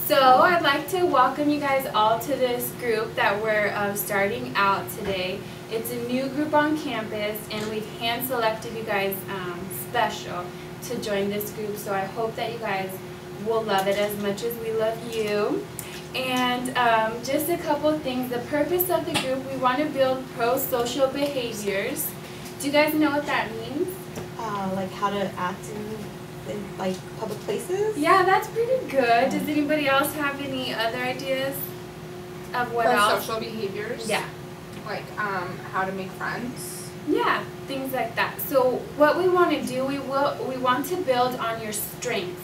So I'd like to welcome you guys all to this group that we're starting out today. It's a new group on campus, and we've hand selected you guys special to join this group. So I hope that you guys will love it as much as we love you. And just a couple things. The purpose of the group, we want to build pro-social behaviors. Do you guys know what that means? Like how to act in like public places? Yeah, that's pretty good. Does anybody else have any other ideas of what else? Social behaviors? Yeah. Like how to make friends? Yeah, things like that. So what we want to do, we want to build on your strengths.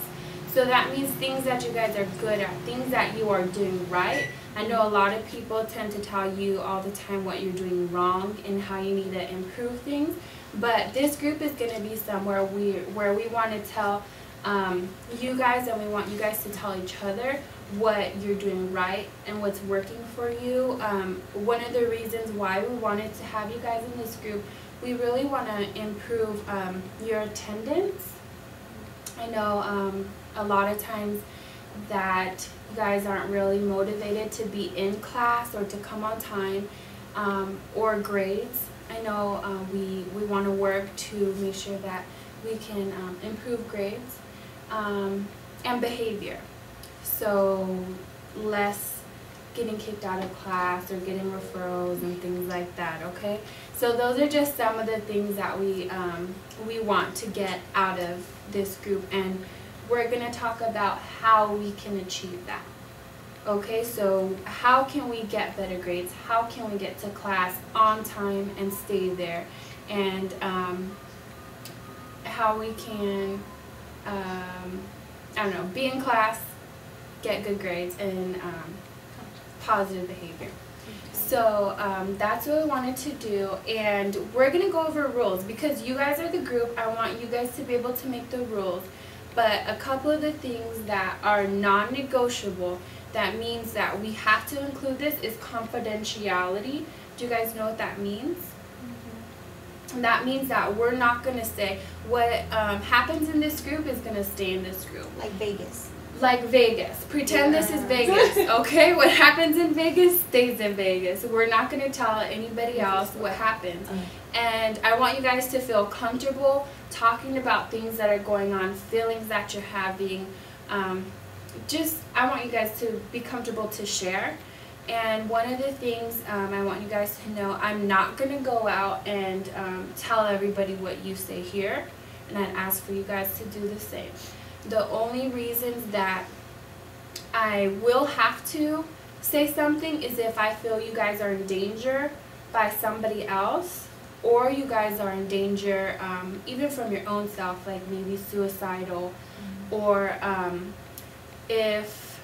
So that means things that you guys are good at, things that you are doing right. I know a lot of people tend to tell you all the time what you're doing wrong and how you need to improve things. But this group is going to be somewhere where we want to tell you guys, and we want you guys to tell each other what you're doing right and what's working for you. One of the reasons why we wanted to have you guys in this group, we really want to improve your attendance. I know a lot of times that you guys aren't really motivated to be in class or to come on time or grades. I know we want to work to make sure that we can improve grades and behavior. So less getting kicked out of class or getting referrals and things like that, okay? So those are just some of the things that we want to get out of this group, and we're going to talk about how we can achieve that. Okay, so how can we get better grades? How can we get to class on time and stay there? And how we can, I don't know, be in class, get good grades, and positive behavior. So that's what we wanted to do, and we're going to go over rules because you guys are the group. I want you guys to be able to make the rules, but a couple of the things that are non-negotiable, that means that we have to include this, is confidentiality. Do you guys know what that means? Mm-hmm. That means that we're not going to say what happens in this group is going to stay in this group. Like Vegas. Like Vegas. Pretend this is Vegas, okay? What happens in Vegas stays in Vegas. We're not going to tell anybody else what happens. And I want you guys to feel comfortable talking about things that are going on, feelings that you're having. I want you guys to be comfortable to share. And one of the things I want you guys to know, I'm not going to go out and tell everybody what you say here. And I'd ask for you guys to do the same. The only reasons that I will have to say something is if I feel you guys are in danger by somebody else, or you guys are in danger even from your own self, like maybe suicidal, or if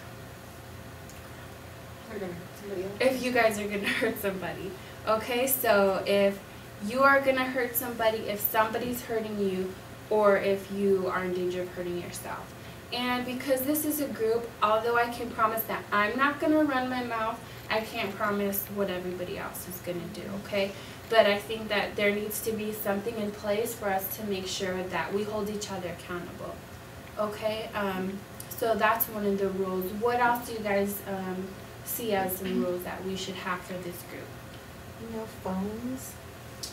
you guys are going to hurt somebody. Okay, so if you are going to hurt somebody, if somebody's hurting you, or if you are in danger of hurting yourself. And because this is a group, although I can promise that I'm not going to run my mouth, I can't promise what everybody else is going to do, okay? But I think that there needs to be something in place for us to make sure that we hold each other accountable, okay? So that's one of the rules. What else do you guys see as some rules that we should have for this group? No phones.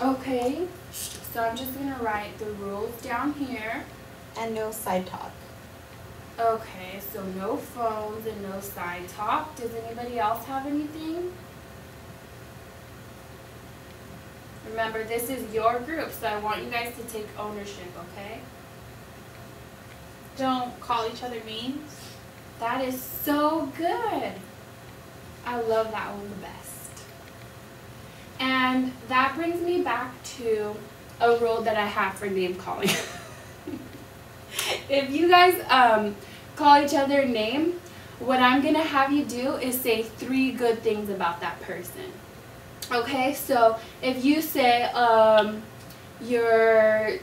Okay, so I'm just going to write the rules down here. And no side talk. Okay, so no phones and no side talk. Does anybody else have anything? Remember, this is your group, so I want you guys to take ownership, okay? Don't call each other names. That is so good. I love that one the best. And that brings me back to a rule that I have for name calling. If you guys call each other a name, what I'm going to have you do is say 3 good things about that person. Okay, so if you say you're,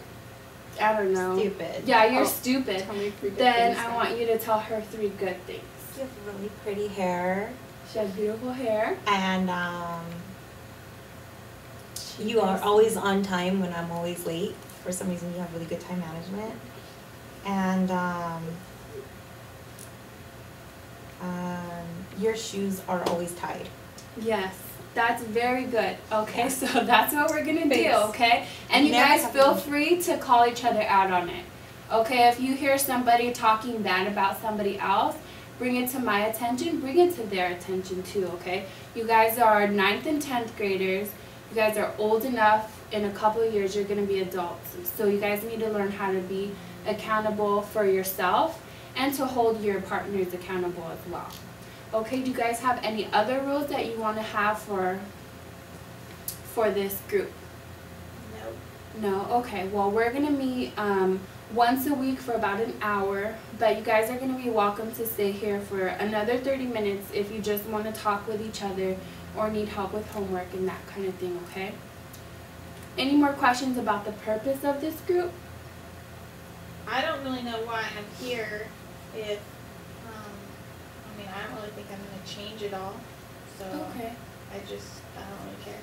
I don't know. Stupid. Yeah, you're stupid. Tell me 3 good Then things I want you to tell her 3 good things. You have really pretty hair. She has beautiful hair. And you are always on time when I'm always late. For some reason, you have really good time management. And your shoes are always tied. Yes, that's very good. Okay, so that's what we're gonna do, Thanks. okay? And you Never guys have feel to- free to call each other out on it. Okay, if you hear somebody talking bad about somebody else, bring it to my attention, bring it to their attention too, okay? You guys are 9th and 10th graders. You guys are old enough, in a couple of years you're gonna be adults. So you guys need to learn how to be accountable for yourself and to hold your partners accountable as well. Okay, do you guys have any other rules that you want to have for this group? No? Okay, well we're going to meet once a week for about an hour, but you guys are going to be welcome to stay here for another 30 minutes if you just want to talk with each other or need help with homework and that kind of thing, okay? Any more questions about the purpose of this group? I don't really know why I'm here if, I mean, I don't really think I'm gonna change it all, so Okay. I don't really care.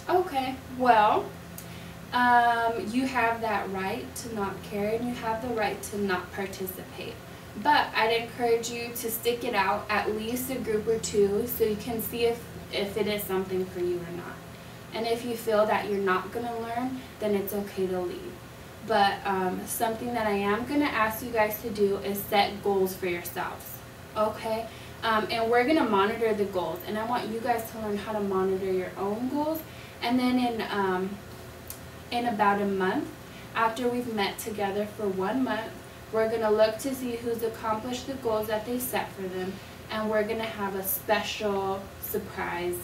Okay, well, you have that right to not care and you have the right to not participate. But I'd encourage you to stick it out at least a group or two so you can see if it is something for you or not. And if you feel that you're not going to learn, then it's okay to leave. But something that I am going to ask you guys to do is set goals for yourselves. Okay? And we're going to monitor the goals. And I want you guys to learn how to monitor your own goals. And then in about a month, after we've met together for 1 month, we're going to look to see who's accomplished the goals that they set for them. And we're going to have a special surprise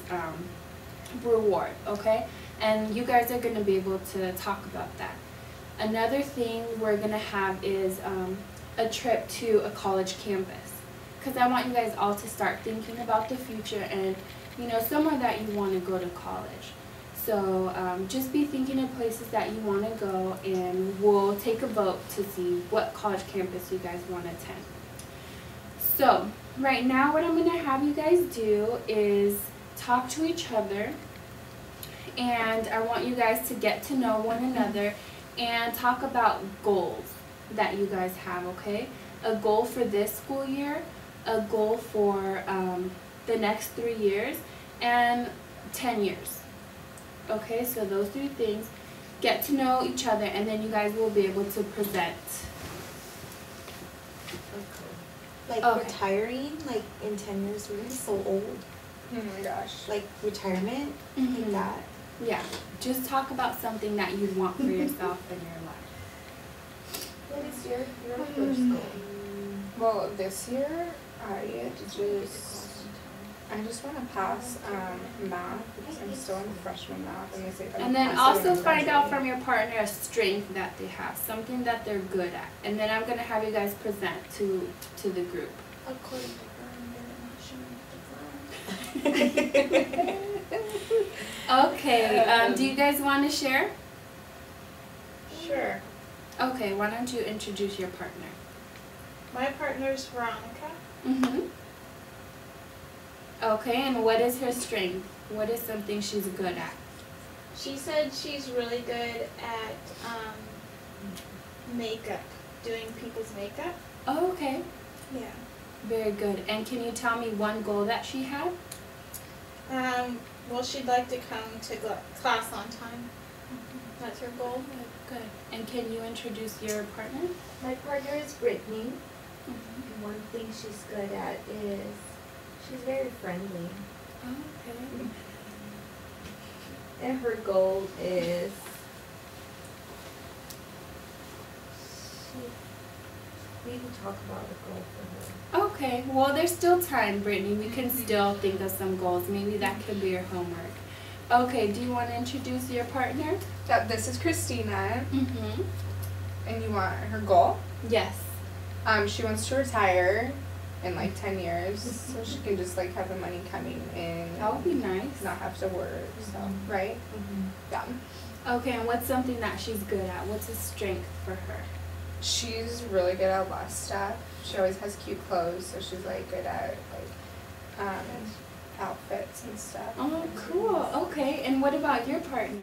reward, okay? And you guys are going to be able to talk about that. Another thing we're going to have is a trip to a college campus. Because I want you guys all to start thinking about the future and, you know, somewhere that you want to go to college. So just be thinking of places that you want to go, and we'll take a vote to see what college campus you guys want to attend. So right now what I'm going to have you guys do is talk to each other, and I want you guys to get to know one another and talk about goals that you guys have, okay? A goal for this school year, a goal for the next 3 years, and 10 years. Okay, so those 3 things. Get to know each other, and then you guys will be able to present. Like Okay. retiring, like in 10 years, we're gonna be so old. Oh my gosh. Like retirement, Mhm. like that. Yeah, just talk about something that you want for yourself in your life. What is your first goal? Well, this year I just want to pass math because I'm still in freshman math, and they say if I And then pass it, also I'm find out graduating. from your partner a strength that they have, something that they're good at. And then I'm going to have you guys present to the group. According to her, Okay, do you guys want to share? Sure. Okay, why don't you introduce your partner? My partner's Veronica. Mm-hmm. Okay, and what is her strength? What is something she's good at? She said she's really good at makeup, doing people's makeup. Oh, okay. Yeah. Very good. And can you tell me one goal that she had? Well, she'd like to come to class on time. That's her goal. Good. And can you introduce your partner? My partner is Brittany, Mm-hmm. and one thing she's good at is she's very friendly. Okay. And her goal is we can talk about a goal for her. Okay, well there's still time, Brittany. We can still think of some goals. Maybe that could be your homework. Okay, do you want to introduce your partner? Yep, this is Christina, Mm-hmm. and you want her goal? Yes. She wants to retire in like 10 years, so she can just like have the money coming in. That would be nice. Not have to work, so, right? Yeah. Okay, and what's something that she's good at? What's a strength for her? She's really good at a lot of stuff. She always has cute clothes, so she's like good at like outfits and stuff. Oh, cool. Okay, and what about your partner?